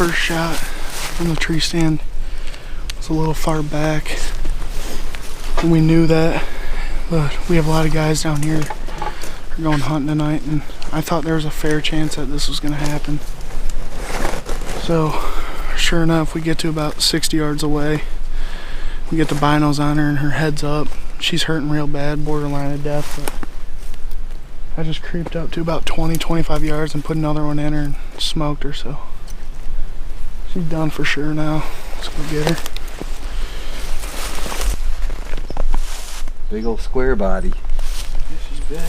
first shot from the tree stand was a little far back, and we knew that, but we have a lot of guys down here who are going hunting tonight, and I thought there was a fair chance that this was going to happen. So sure enough, we get to about 60 yards away. We get the binos on her and her head's up. She's hurting real bad, borderline of death, but I just creeped up to about 20-25 yards and put another one in her and smoked her, so she's done for sure now. Let's go get her. Big old square body. Yeah, she's big.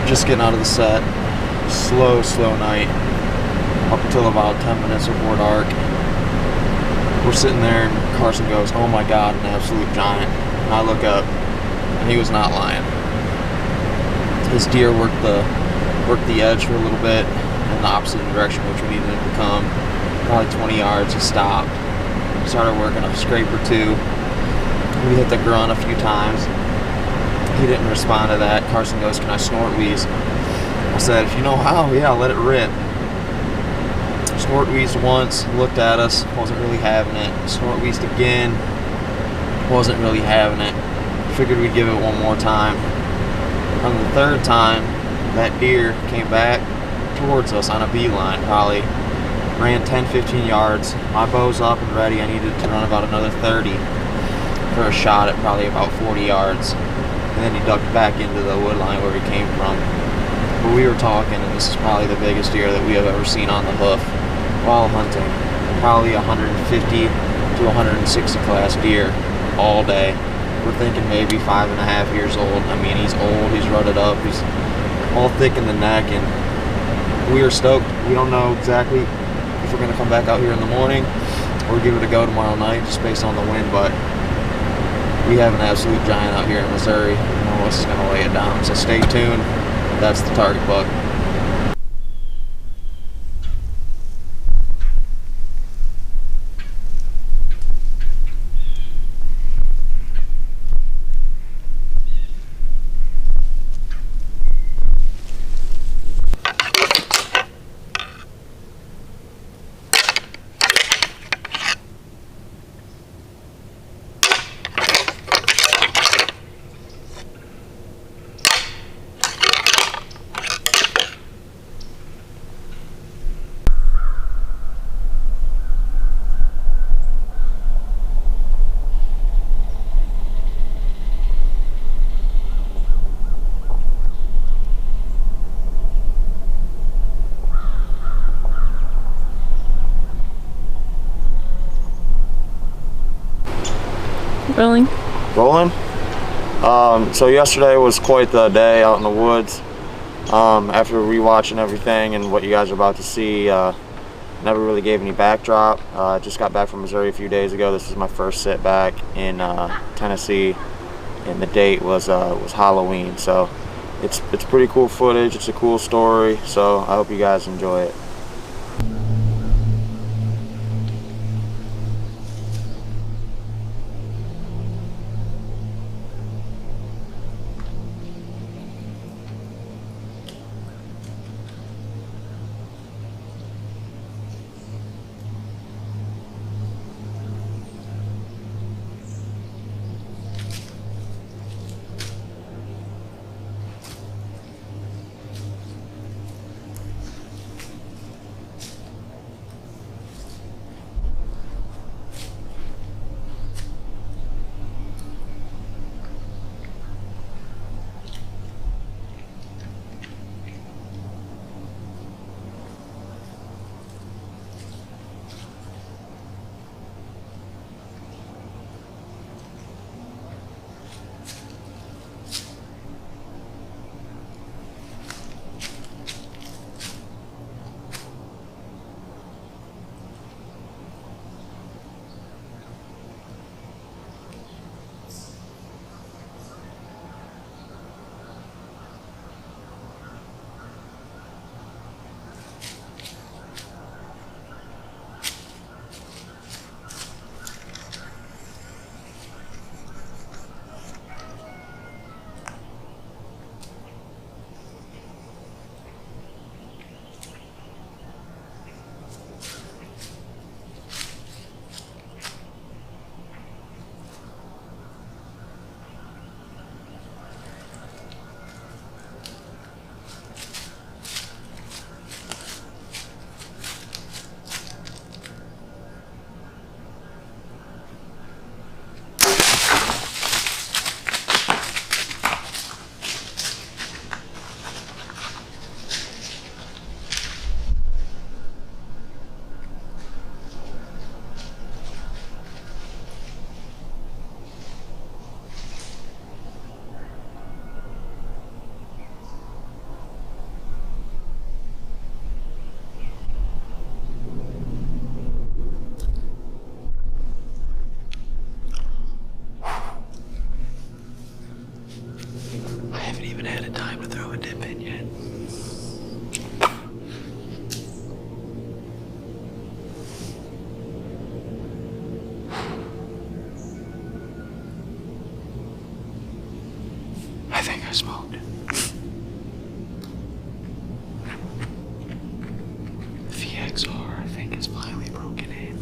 Just getting out of the set. Slow night. Up until about 10 minutes before dark. We're sitting there and Carson goes, "Oh my God, an absolute giant." And I look up and he was not lying. His deer worked the edge for a little bit in the opposite direction which we needed him to come. Probably 20 yards, he stopped. Started working a scrape or two. We hit the grunt a few times. He didn't respond to that. Carson goes, "Can I snort wheeze?" I said, "If you know how, yeah, let it rip." Snort wheezed once, looked at us, wasn't really having it. Snort wheezed again, wasn't really having it. Figured we'd give it one more time. On the third time, that deer came back towards us on a beeline, probably ran 10-15 yards. My bow's up and ready. I needed to run about another 30 for a shot at probably about 40 yards. And then he ducked back into the wood line where he came from. But we were talking, and this is probably the biggest deer that we have ever seen on the hoof while hunting. Probably 150 to 160 class deer all day. We're thinking maybe 5.5 years old. I mean, he's old, he's rutted up, he's all thick in the neck, and we are stoked. We don't know exactly if we're going to come back out here in the morning or give it a go tomorrow night just based on the wind, but we have an absolute giant out here in Missouri. No one else is going to lay it down. So stay tuned. That's the target buck. Rolling. So yesterday was quite the day out in the woods. After rewatching everything and what you guys are about to see, never really gave any backdrop. Just got back from Missouri a few days ago. This is my first sit back in Tennessee, and the date was Halloween. So it's pretty cool footage. It's a cool story. So I hope you guys enjoy it. I smoked. VXR, I think, is finally broken in.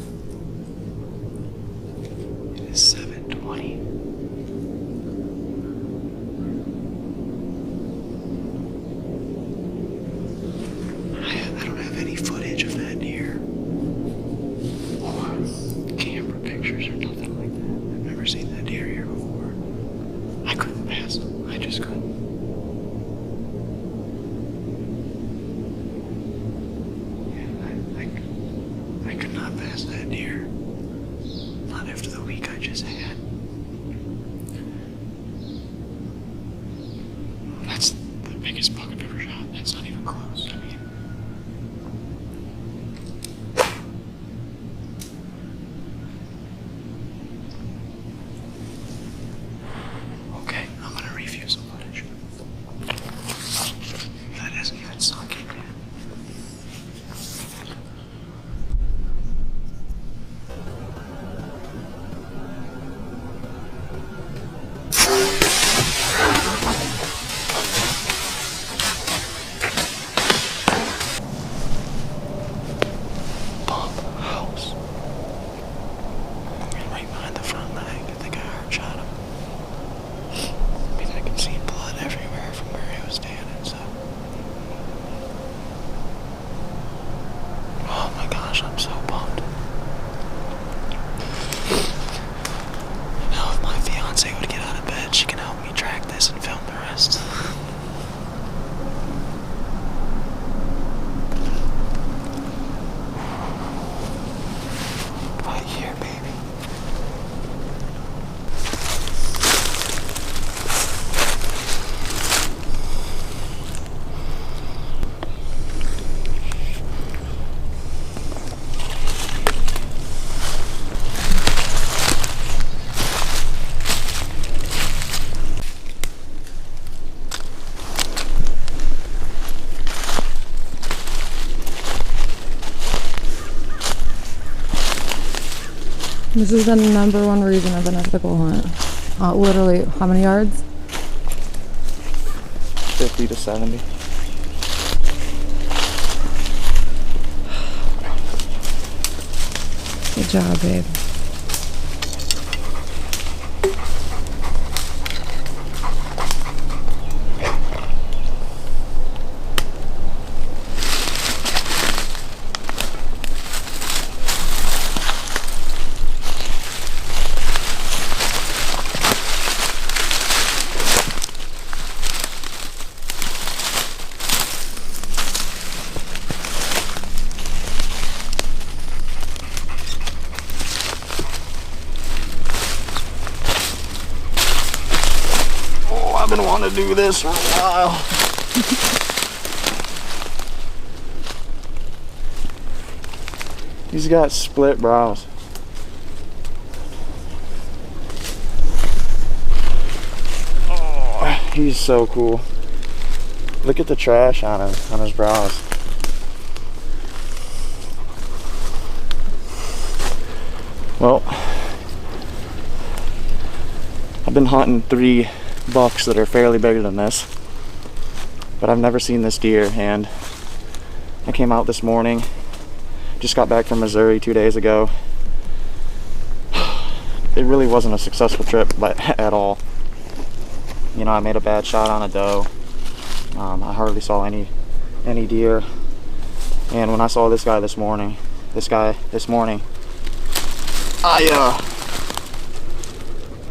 It is 7:20. I don't have any footage of that deer. Or camera pictures or nothing like that. I've never seen that deer here before. I couldn't pass him. I just couldn't. I could not pass that deer. Not after the week I just had. That's the biggest buck I've ever shot. That's not even close. I mean, okay, I'm gonna review some footage. That hasn't even sunk in yet. House. Right behind the front leg. I think I hard shot him. I mean, I can see blood everywhere from where he was standing, so. Oh my gosh, I'm so pumped. Now, if my fiance would get out of bed, she can help me track this and film the rest. Right here, baby. This is the number one reason of an ethical hunt. Literally, how many yards? 50 to 70. Good job, babe. I've been wanting to do this for a while. He's got split brows. Oh, he's so cool. Look at the trash on him, on his brows. Well, I've been hunting 3 bucks that are fairly bigger than this, but I've never seen this deer, and I came out this morning, just got back from Missouri 2 days ago. It really wasn't a successful trip at all. You know, I made a bad shot on a doe. I hardly saw any deer, and when I saw this guy this morning, I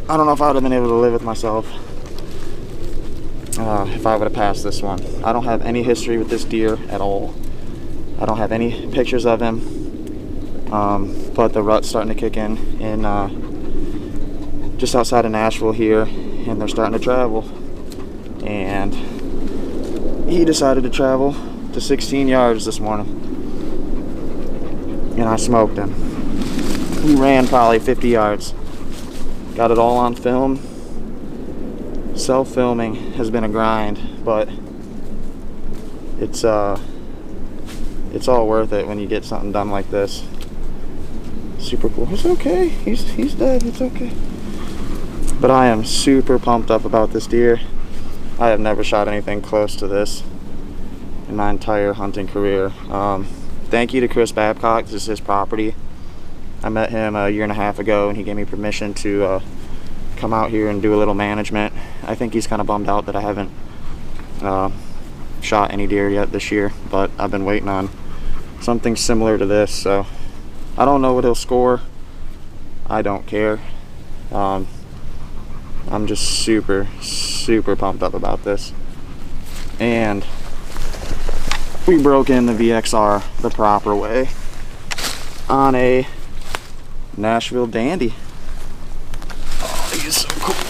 don't know if I would have been able to live with myself if I would have passed this one. I don't have any history with this deer at all. I don't have any pictures of him, but the rut's starting to kick in just outside of Nashville here, and they're starting to travel. And he decided to travel to 16 yards this morning, and I smoked him. He ran probably 50 yards. Got it all on film. Self-filming has been a grind, but it's all worth it when you get something done like this. Super cool. It's okay. He's dead. It's okay. But I am super pumped up about this deer. I have never shot anything close to this in my entire hunting career. Thank you to Chris Babcock. This is his property. I met him a year and a half ago, and he gave me permission to come out here and do a little management. I think he's kind of bummed out that I haven't shot any deer yet this year, but I've been waiting on something similar to this, so I don't know what he'll score. I don't care. I'm just super pumped up about this. And we broke in the VXR the proper way on a Nashville Dandy. Oh, he's so cool.